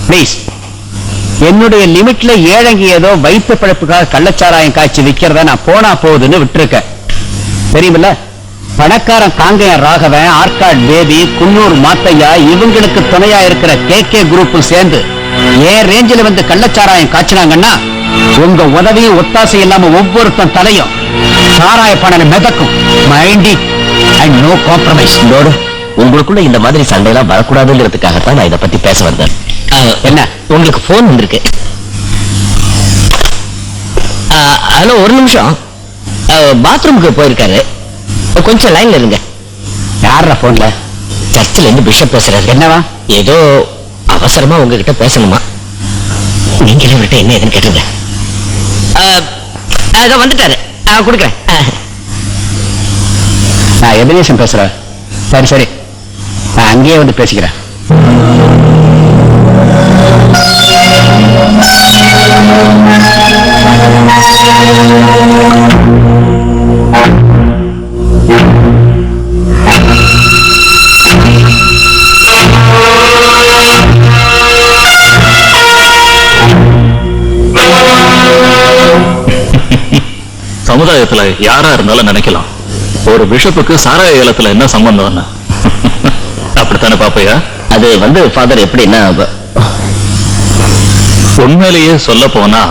Please. என்னுடைய லிமிட்ல ஏழங்க ஏதோ வைத்த பழப்புக்காக கள்ளச்சாராயம் காய்ச்சி விக்கிறத நான் போனா போகுதுன்னு விட்டுருக்கேன். தெரியுமில்ல, பணக்காரன் காங்கேயன் ராகவன், ஆர்காட் பேபி, குன்னூர் மாத்தையா இவங்களுக்கு துணையா இருக்கிற கே குரூப்பும் சேர்ந்து ஏன் ரேஞ்சில வந்து கள்ளச்சாராயம் காய்ச்சினாங்கன்னா உங்க உதவியும் ஒத்தாசை இல்லாம ஒவ்வொருத்தன் தலையும் சாராய பணனை மிதக்கும். Mind it and no compromise. உங்களுக்குள்ள இந்த மாதிரி சண்டையெல்லாம் வரக்கூடாதுங்கிறதுக்காகத்தான் நான் இதை பத்தி பேச வந்தேன். என்ன உங்களுக்கு போன் வந்திருக்கு? ஹலோ, ஒரு நிமிஷம். பாத்ரூமுக்கு போயிருக்காரு, கொஞ்சம் லைன்ல இருங்க. யாரா போன்ல? சர்ச்சில் இருந்து பிஷப் பேசுறாரு. என்னவா? ஏதோ அவசரமா உங்ககிட்ட பேசணுமா? நீங்களே விட்டு என்ன ஏதுன்னு கேட்டுங்க. அதோ வந்துட்டாரு, கொடுக்குறேன். நான் எபினேஷன் பேசுறேன். சரி சரி, நான் அங்கேயே வந்து பேசிக்கிறேன். சமுதாயத்துல யாரா இருந்தாலும் நினைக்கலாம், ஒரு பிஷப்புக்கு சாராய ஏலத்துல என்ன சம்பந்தம்? அப்படித்தானே பாப்பையா? அது வந்து ஃபாதர் எப்படின்னா, உண்மையிலேயே சொல்ல போனா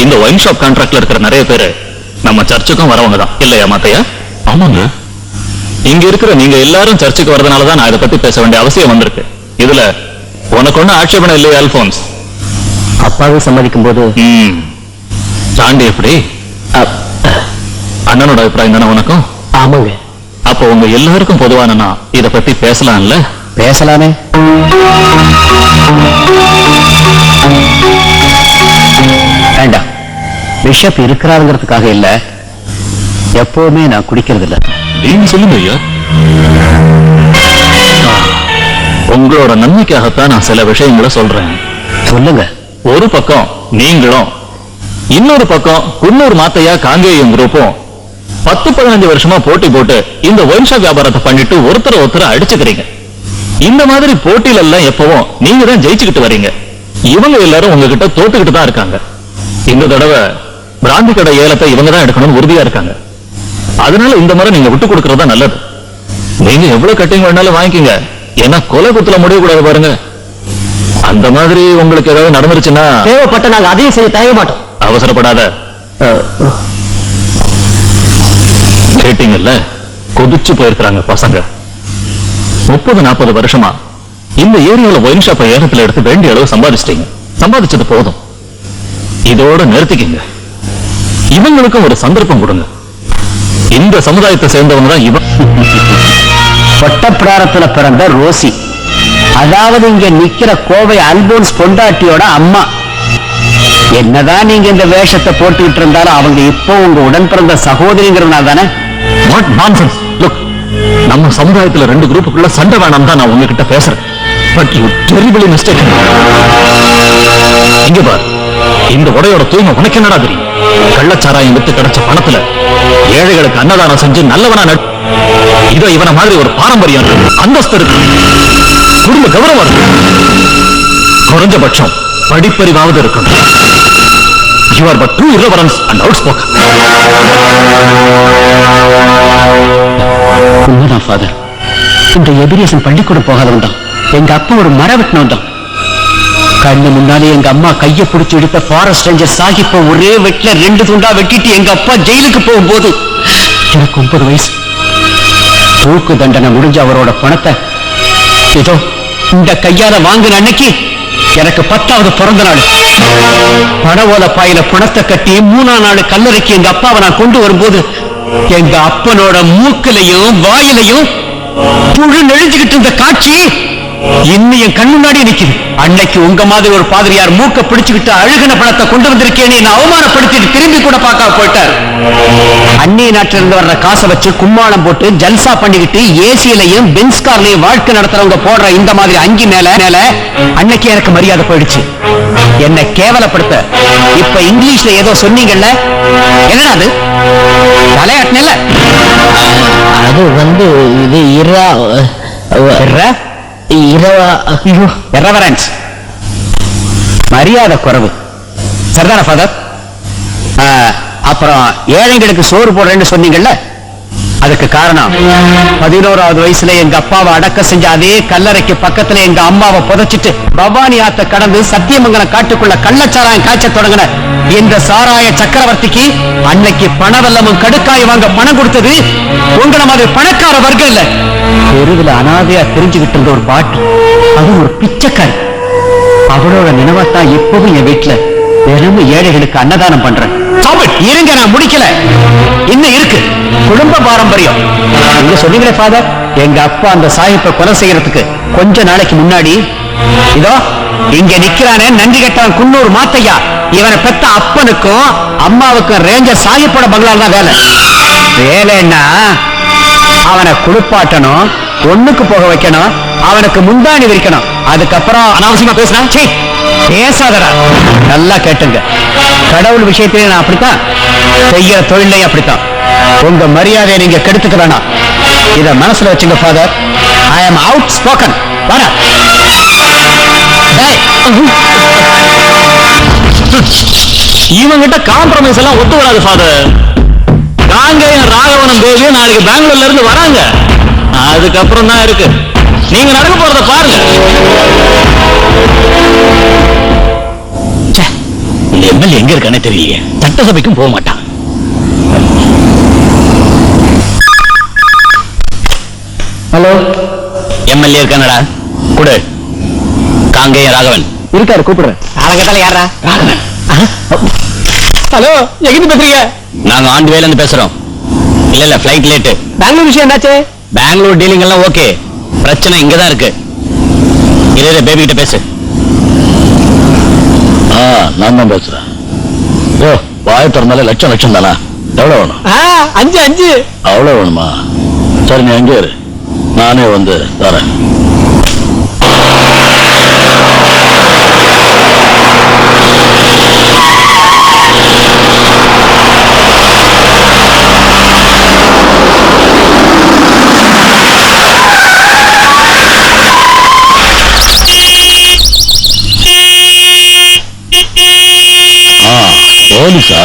இந்த ஒயின் ஷாப் கான்ட்ராக்ட்ல இருக்கிற நிறைய பேரு நம்ம சர்ச்சுக்கும் வரவங்க தான் இல்லையா மாத்தையா? ஆமாங்க. இங்க இருக்கிற நீங்க எல்லாரும் சர்ச்சுக்கு வரதுனாலதான் நான் இதை பத்தி பேச வேண்டிய அவசியம் வந்திருக்கு. இதுல உனக்கு ஒண்ணு ஆட்சேபணம் இல்லையா அல்போன்ஸ்? அப்பாவே சம்மதிக்கும் போது சாண்டி எப்படி? அண்ணனோட அபிப்பிராயம் தானே உனக்கும்? ஆமாங்க. அப்போ உங்க எல்லாருக்கும் பொதுவானா இத பத்தி பேசலாம்ல? பேசலாமே. வேண்டாம், பிஷப் இருக்கிறாருங்கிறதுக்காக இல்ல, எப்பவுமே நான் குடிக்கிறது இல்ல. நீங்க சொல்லுங்க ஐயா. உங்களோட நன்மைக்காகத்தான் நான் சில விஷயங்களை சொல்றேன். சொல்லுங்க. ஒரு பக்கம் நீங்களும், இன்னொரு பக்கம் குன்னூர் மாத்தையா காங்கேயம் குரூப்பும் 10-15 வருஷமா போட்டி போட்டு இந்த ஒயின் ஷாப் வியாபாரத்தை பண்ணிட்டு ஒருத்தரை அடிச்சுக்கிறீங்க. இந்த மாதிரி போட்டியில எல்லாம் எப்பவும் நீங்க தான் ஜெயிச்சுக்கிட்டு வரீங்க. இவங்க எல்லாரும் உங்ககிட்ட தோத்துக்கிட்டு தான் இருக்காங்க. இந்த தடவை பிராந்தி கடை ஏலத்தை இவங்க தான் எடுக்கணும்னு உறுதியா இருக்காங்க. அதனால இந்த முறை நீங்க விட்டு கொடுக்கறதா நல்லது. நீங்க எவ்வளவு கட்டிங் வேணாலும் வாங்கிக்கங்க, ஏன்னா கொலை குத்துல முடிய கூடாது பாருங்க. அந்த மாதிரி உங்களுக்கு ஏதாவது நடந்துருச்சுன்னா தேவைப்பட்ட நாங்க அதையும் செய்ய தயங்க மாட்டோம். அவசரப்படாத. கேட்டீங்கல்ல, கொதிச்சு போயிருக்கிறாங்க பசங்க. 30-40 வருஷமா இந்த ஏரியாவில் ஒயின் ஷாப்பை ஏலத்தில் எடுத்து வேண்டிய அளவு சம்பாதிச்சிட்டீங்க. சம்பாதிச்சது போதும், இதோட நிறுத்திக்கிங்க. இவங்களுக்கும் ஒரு சந்தர்ப்பம் கொடுங்க. இந்த சமுதாயத்தை சேர்ந்தவங்க தான் இவன். பொட்டப்பிராரத்துல பிறந்த ரோசி, அதாவது இங்க நிக்கிற கோவை அல்போன்ஸ் பொண்டாட்டியோட அம்மா. என்னதான் நீங்க இந்த வேஷத்தை போட்டுக்கிட்டு இருந்தாலும் அவங்க இப்போ உங்க உடன் பிறந்த சகோதரிங்கிறவனா தானே? What nonsense. Look, நம்ம சமுதாயத்துல 2 குரூப்புக்குள்ள சண்டை வேணாம் தான் நான் உங்ககிட்ட பேசுறேன். But you terribly mistaken. இங்க பார், இந்த உடையோட தூய்மை உனக்கு என்னடா தெரியும்? கள்ளச்சாராயம் வித்து கிடைச்ச பணத்துல ஏழைகளுக்கு அன்னதானம் செஞ்சு நல்லவனா இதோ இவன மாதிரி ஒரு பாரம்பரியம் அந்தஸ்து இருக்கு, குடும்ப கௌரவம் இருக்கு, குறைஞ்சபட்சம் படிப்பறிவாவது இருக்கும். You are but too irreverent and outspoken. உண்மைதான் ஃபாதர், இந்த எபிரேசன் பள்ளிக்கூடம் போகாதவன் தான். எங்க அப்பா ஒரு மர வெட்டினவன் தான். கண்ணு முன்னாலே எங்க அம்மா கையை பிடிச்சி எடுத்த ஃபாரஸ்ட் ரேஞ்சர் சாகிப்ப ஒரே வெட்டில 2 துண்டா வெட்டிட்டு எங்க அப்பா ஜெயிலுக்கு போகும்போது எனக்கு 9 வயசு. தூக்கு தண்டனை முடிஞ்ச அவரோட பணத்தை ஏதோ இந்த கையால வாங்கின அன்னைக்கு எனக்கு 10வது பிறந்த நாள். பண ஓலை பாயில பணத்தை கட்டி 3ஆம் நாள் கல்லறைக்கு எங்க அப்பாவை நான் கொண்டு வரும்போது எங்க அப்பனோட மூக்கிலையும் வாயிலையும் புழு நெழிஞ்சுக்கிட்டு இருந்த காட்சி இன்னும் என் கண் முன்னாடி நிக்குது. அன்னைக்கு உங்க மாதிரி ஒரு பாதிரியார் மூக்க பிடிச்சுக்கிட்டு அழுகின பணத்தை கொண்டு வந்திருக்கேன்னு என்ன அவமானப்படுத்திட்டு திரும்பி கூட பார்க்க போயிட்டார். அந்நிய நாட்டில இருந்து வர்ற காசை வச்சு கும்மாளம் போட்டு ஜல்சா பண்ணிக்கிட்டு ஏசியிலையும் பென்ஸ் கார்லயும் வாழ்க்கை நடத்துறவங்க போடுற இந்த மாதிரி அங்கி மேல அன்னைக்கு எனக்கு மரியாதை போயிடுச்சு. என்னை கேவலப்படுத்த இப்ப இங்கிலீஷ்ல ஏதோ சொன்னீங்கல்ல, என்னடா அது? தலையாட்டினல அது வந்து இது இரவரன்ஸ். மரியாதை குறைவு. சரிதான ஃபாதர்? அப்புறம் ஏழைங்களுக்கு சோறு போடுறேன்னு சொன்னீங்கல்ல, அதுக்கு காரணம் 11வது வயசுல எங்க அப்பாவை அடக்க செஞ்ச அதே கல்லறைக்கு பக்கத்துல எங்க அம்மாவை புதைச்சிட்டு பவானி ஆத்த கடந்து சத்தியமங்கலம் காட்டுக்குள்ள கள்ளச்சாராயம் காய்ச்ச தொடங்கின இந்த சாராய சக்கரவர்த்திக்கு அன்னைக்கு பணவெல்லமும் கடுக்காய் வாங்க பணம் கொடுத்தது உங்களை மாதிரி பணக்கார வர்க்கம் இல்ல. தெருவில் அனாதையா தெரிஞ்சுக்கிட்டு இருந்த ஒரு பாட்டி, அது ஒரு பிச்சைக்காரி. அவளோட நினைவாத்தான் எப்பவும் என் வீட்டுல தினமும் ஏழைகளுக்கு அன்னதானம் பண்றேன். இருங்க, நான் முடிக்கல, இன்னும் இருக்கு. குடும்ப பாரம்பரியம். நீங்க சொன்னீங்களே ஃபாதர், எங்க அப்பா அந்த சாஹிப்பை கொலை செய்யறதுக்கு கொஞ்ச நாளைக்கு முன்னாடி இதோ இங்க நிக்கிறானே நன்றி கெட்டவன் குன்னூர் மாத்தையா, இவனை பெத்த அப்பனுக்கும் அம்மாவுக்கும் ரேஞ்சர் சாஹிப்போட பங்களால தான் வேலை. வேலைன்னா அவனை குளிப்பாட்டணும், ஒண்ணுக்கு போக வைக்கணும், அவனுக்கு முந்தாணி விரிக்கணும். அதுக்கப்புறம் அனாவசியமா பேசுறான். பேசாதடா. நல்லா கேட்டுங்க, கடவுள் விஷயத்திலே நான் அப்படித்தான், செய்யற தொழிலையும் அப்படித்தான். உங்க மரியாதையை நீங்க கெடுத்துக்க வேணாம். இத மனசுல வச்சுங்க ஃபாதர். ஐ அம் அவுட் ஸ்போக்கன். வர இவங்கிட்ட காம்ப்ரமைஸ் எல்லாம் ஒத்து வராது ஃபாதர். காங்கேயம் ராகவனம் தேவியும் நாளைக்கு பெங்களூர்ல இருந்து வராங்க. அதுக்கப்புறம் தான் இருக்கு. நீங்க நடக்க போறத பாருங்க. எம்எல்ஏ எங்க இருக்கானே தெரியலையே. சட்டசபைக்கும் போக மாட்டான். ஹலோ, எம்எல்ஏ இருக்கானடா? குடு. காங்கேயம் ராகவன் இருக்காரு, கூப்பிடுறேன். அழகத்தால யாரா? ராகவன். ஹலோ, எங்கிட்டு பேசுறீங்க? நாங்க ஆன் வேல இருந்து பேசுறோம். இல்ல ஃபிளைட் லேட். பெங்களூர் விஷயம் என்னாச்சு? பெங்களூர் டீலிங் எல்லாம் ஓகே, பிரச்சனை இங்கதான் இருக்கு. இல்ல பேபி கிட்ட பேசு. நான் தான் பேசுறேன். ஓ, வாய திறந்தாலே லட்சம் லட்சம் தானா? எவ்வளவு வேணும்? 5 அவ்வளவு வேணுமா? சரி, நீ எங்கே இரு, நானே வந்து தரேன். போலீஸா?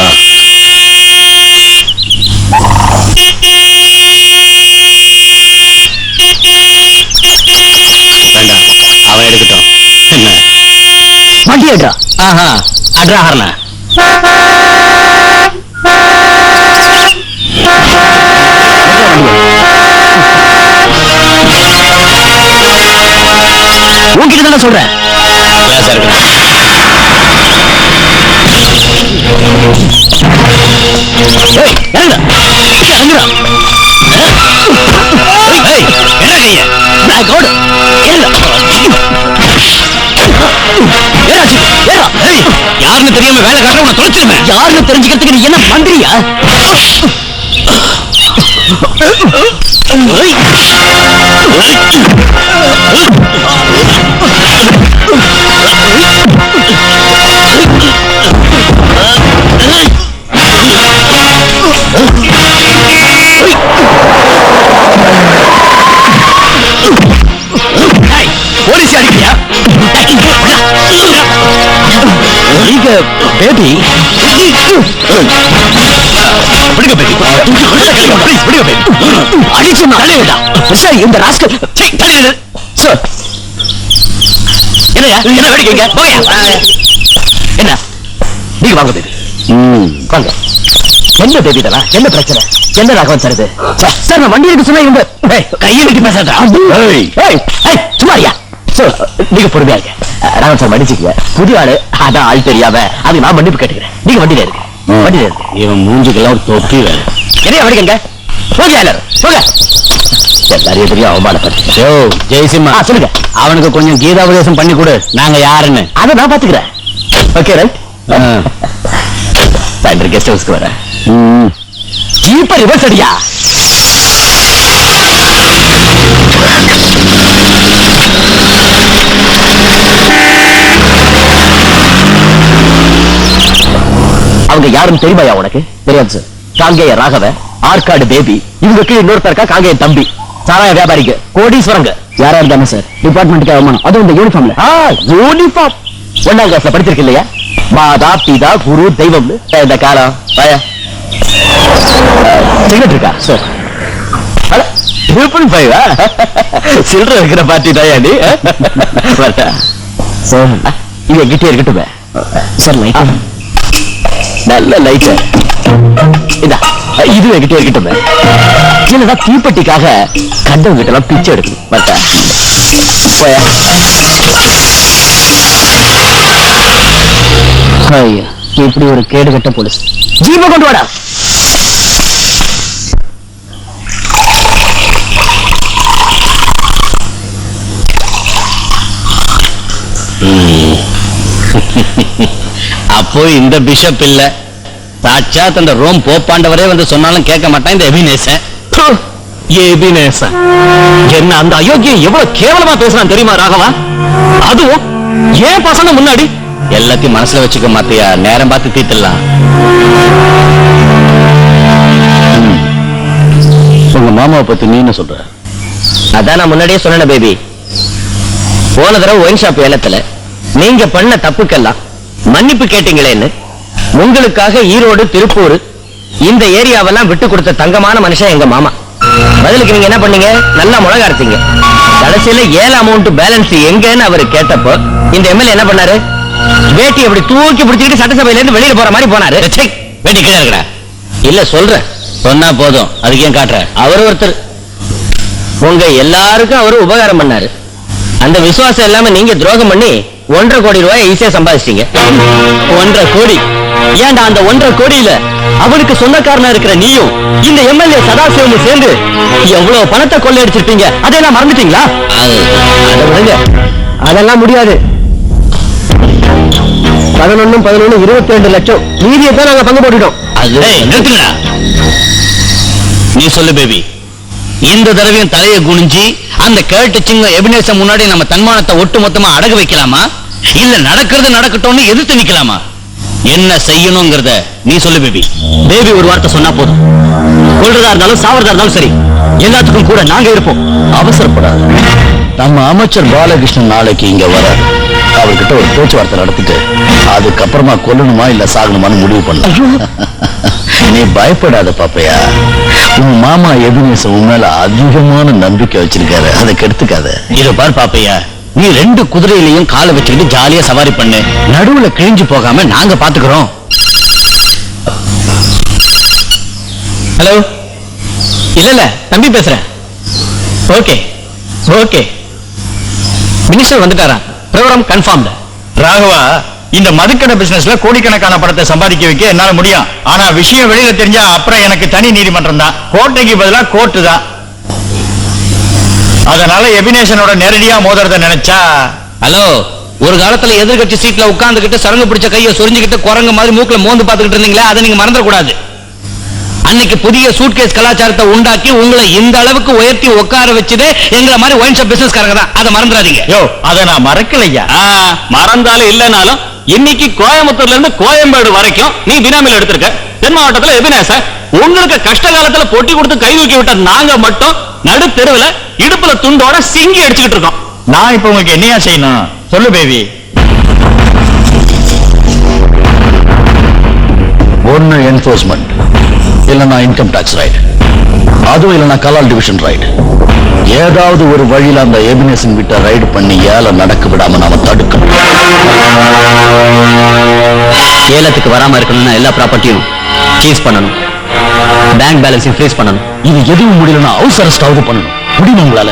வேண்டாம், அவன் எடுக்கட்டும். என்ன வண்டி எடுறா. ஆஹா, அட்ராஹர்னா உன்கிட்ட தானே சொல்றேன். கிளாஸா இருக்கணும். ஏய், இறங்குடா. இறங்குடா. ஏய், என்ன செய்ய? Black out. இறங்குடா. ஏறாச்சு, ஏறா. ஏய், யாருன்னு தெரியாம வேலை காட்ட உன்னை தொலைச்சிருவேன். யாருன்னு தெரிஞ்சுக்கிறதுக்கு நீ என்ன பண்றியா? போலீஸ் அடிக்கிறியா? நீங்க பேபி விடுங்க பேபி, விடுங்க பேபி. அடிச்சு தலையிடா. சார், இந்த ராஸ்கல் தலையிடு. சார், என்னையா என்ன வேடிக்கைங்க? போயா. என்ன நீங்க வாங்க பேபி, வாங்க. என்ன பேபி இதெல்லாம்? என்ன பிரச்சனை? என்ன ராகவன் சார் இது? சார், நான் வண்டி எடுக்க சொன்னா இந்த கையை விட்டு பேசாதா? சும்மாரியா? நீங்க பொறுமையா இருக்க. ராகவன் சார் மன்னிச்சுக்கங்க, புது ஆளு, அதான் ஆள் தெரியாம அதுக்கு நான் மன்னிப்பு கேட்டுக்கிறேன். நீங்க வண்டியில இருக்கு, வண்டியில இருக்கு. இவன் மூஞ்சுக்கெல்லாம் ஒரு தொப்பி வேறு. என்னையா வடிக்கங்க? போங்க எல்லாரும், போங்க. எல்லாரையும் தெரியும் அவமானப்படுத்தி. ஓ, ஜெயசிம்மா சொல்லுங்க. அவனுக்கு கொஞ்சம் கீதாபதேசம் பண்ணி கொடு, நாங்க யாருன்னு. அதை நான் பாத்துக்கிறேன். Okay, right. சாயந்தரம் கெஸ்ட் ஹவுஸ்க்கு வரேன். ஜீப்பை ரிவர்ஸ் அடியா. அவங்க யாரும் தெரியுமாயா உனக்கு? தெரியாது சார். காங்கேய ராகவ, ஆற்காடு பேபி, இவங்க கீழே இன்னொருத்தருக்கா காங்கேய தம்பி, சாராய வியாபாரிக்கு கோடீஸ்வரங்க. யாரா இருந்தாங்க சார், டிபார்ட்மெண்ட்டுக்கு அவமானம், அதுவும் இந்த யூனிஃபார்ம்ல. யூனிஃபார்ம் ஒன்னாம் கிளாஸ்ல படிச்சிருக்கு இல்லையா? மாதா பிதா குரு தெய்வம் இந்த காலம் வாயா. சிகரெட் இருக்கா சார்? 2.5 சில்லற இருக்கிற பார்ட்டி தாயா நீ? சார் இங்க கிட்டே இருக்கட்டுமே சார். லைட் நல்ல லைட் இதா, இது என்கிட்ட இருக்கட்டுமே. இல்லைன்னா தீப்பெட்டிக்காக கண்டவங்க கிட்ட எல்லாம் பிச்சை எடுக்கணும். பார்த்தா ஐயா, இப்படி ஒரு கேடு கட்ட போலீஸ். ஜீப்பை கொண்டு வாடா. அப்போ இந்த பிஷப் இல்ல, சாட்சாத் அந்த ரோம் போப்பாண்டவரே வந்து சொன்னாலும் கேட்க மாட்டான் இந்த எபினேசன். எபினேசன் என்ன அந்த அயோக்கியம் எவ்வளவு கேவலமா பேசுறான் தெரியுமா ராகவா? அதுவும் ஏன் பசங்க முன்னாடி. எல்லாத்தையும் மனசுல வச்சுக்க மாத்தியா, நேரம் பார்த்து தீர்த்துடலாம். உங்க மாமாவை பத்தி நீ என்ன சொல்ற? அதான் நான் முன்னாடியே சொன்னேன் பேபி. போன தடவை ஒயின் ஷாப் ஏலத்துல நீங்க பண்ண தப்புக்கெல்லாம் மன்னிப்பு கேட்டீங்களேன்னு உங்களுக்காக ஈரோடு திருப்பூர் இந்த ஏரியாவெல்லாம் விட்டு கொடுத்த தங்கமான மனுஷன் எங்க மாமா. பதிலுக்கு நீங்க என்ன பண்ணீங்க? நல்லா முழங்க அரைச்சீங்க. கடைசியில ஏழு அமௌண்ட் பேலன்ஸ் எங்கன்னு அவரு கேட்டப்போ இந்த எம்எல்ஏ என்ன பண்ணாரு? வேட்டி அப்படி தூக்கி பிடிச்சிட்டு சட்டசபையில இருந்து வெளியில போற மாதிரி போனாரு. வேட்டி கீழே இருக்கிற இல்ல சொல்றேன், சொன்னா போதும், அதுக்கு ஏன் காட்டுற? அவர் ஒருத்தர் உங்க எல்லாருக்கும் அவரு உபகாரம் பண்ணாரு. அந்த விசுவாசம் இல்லாம நீங்க துரோகம் பண்ணி 1.5 கோடி ரூபாய் ஈஸியா சம்பாதிச்சிட்டீங்க. 1.5 கோடி? ஏன்டா அந்த 1.5 கோடியில அவனுக்கு சொந்தக்காரனா இருக்கிற நீயும் இந்த எம்எல்ஏ சதாசிவமும் சேர்ந்து எவ்வளவு பணத்தை கொள்ளையடிச்சிருப்பீங்க? அதெல்லாம் மறந்துட்டீங்களா? அதை விடுங்க, அதெல்லாம் முடியாது. 11 22 லட்சம் மீதியை தான் நாங்க பங்கு போட்டுட்டோம். நிறுத்துங்கடா. நீ சொல்லு பேபி, இந்த தடவையும் தலையை குனிஞ்சி அந்த கேட்டு சிங்க எபினேசன் முன்னாடி நம்ம தன்மானத்தை ஒட்டு மொத்தமா அடகு வைக்கலாமா, இல்ல நடக்கிறது நடக்கட்டும்னு எதிர்த்து நிக்கலாமா? என்ன செய்யணுங்கிறத நீ சொல்லு பேபி. பேபி ஒரு வார்த்தை சொன்னா போதும். கொள்றதா இருந்தாலும் சாவறதா இருந்தாலும் சரி, எல்லாத்துக்கும் கூட நாங்க இருப்போம். அவசரப்படாது. நம்ம அமைச்சர் பாலகிருஷ்ணன் நாளைக்கு இங்க வர, அவர்கிட்ட ஒரு பேச்சுவார்த்தை நடத்திட்டு அதுக்கப்புறமா கொல்லணுமா இல்ல சாகணுமான்னு முடிவு பண்ண. நீ பயப்படாத பாப்பையா. உன் மாமா எபினேசன் உன் மேல அதிகமான நம்பிக்கை வச்சிருக்காரு, அதை கெடுத்துக்காத. இத பார் பாப்பையா, நீ 2 குதிரையிலையும் காலை வச்சுக்கிட்டு ஜாலியா சவாரி பண்ணு, நடுவுல கிழிஞ்சு போகாம நாங்க பாத்துக்கிறோம். ஹலோ, இல்ல தம்பி பேசுறேன். ஓகே ஓகே, மினிஸ்டர் வந்துட்டாரா? Program confirmed. ராகவா, இந்த மதுக்கடை பிசினஸ்ல கோடிக்கணக்கான பணத்தை சம்பாதிக்க வைக்க என்னால முடியும். ஆனா விஷயம் வெளியில தெரிஞ்சா அப்புறம் எனக்கு தனி நீதிமன்றம் தான். கோட்டைக்கு பதிலா கோர்ட்டு தான். அதனால எபினேஷனோட நேரடியா மோதுறத நினைச்சா. ஹலோ, ஒரு காலத்துல எதிர்கட்சி சீட்ல உட்கார்ந்துகிட்டு சரங்கு பிடிச்ச கையை சொரிஞ்சுக்கிட்டு குரங்கு மாதிரி மூக்குல மோந்து பாத்துக்கிட்டு இருந்தீங்களா, அதை நீங்க மறந்துடக்கூடாது. அன்னைக்கு புதிய சூட்கேஸ் கலாச்சாரத்தை உண்டாக்கி உங்களை இந்த அளவுக்கு உயர்த்தி உட்கார வச்சதே எங்களை மாதிரி ஒயின் ஷாப் பிசினஸ்காரங்க தான். அதை மறந்துடாதீங்க. யோ, அதை நான் மறக்கலையா. மறந்தாலும் இல்லைனாலும் இன்னைக்கு கோயம்புத்தூர்ல இருந்து கோயம்பேடு வரைக்கும் நீ பினாமில் எடுத்திருக்க. தென் மாவட்டத்துல எபினேசன் உங்களுக்கு கஷ்ட காலத்துல பொட்டி கொடுத்து கை தூக்கி விட்ட நாங்க மட்டும் நடு தெருவுல இடுப்புல துண்டோட சிங்கி அடிச்சுக்கிட்டு இருக்கோம். நான் இப்ப உங்களுக்கு என்னையா செய்யணும் சொல்லு பேபி. ஒன்னு என்போர்ஸ்மெண்ட், இல்லைன்னா இன்கம் டாக்ஸ் ரைட், அதுவும் இல்லைன்னா கலால் டிவிஷன் ரைட். ஏதாவது ஒரு வழியில அந்த எபினேசன் விட்ட ரைடு பண்ணி ஏலம் நடக்க விடாம நாம தடுக்கணும். ஏலத்துக்கு வராம இருக்கணும்னா எல்லா ப்ராப்பர்ட்டியும் சீஸ் பண்ணணும், பேங்க் பேலன்ஸையும் ஃப்ரீஸ் பண்ணணும். இது எதுவும் முடியலன்னா ஹவுஸ் அரெஸ்ட் ஆகுது பண்ணணும். முடியும் உங்களால?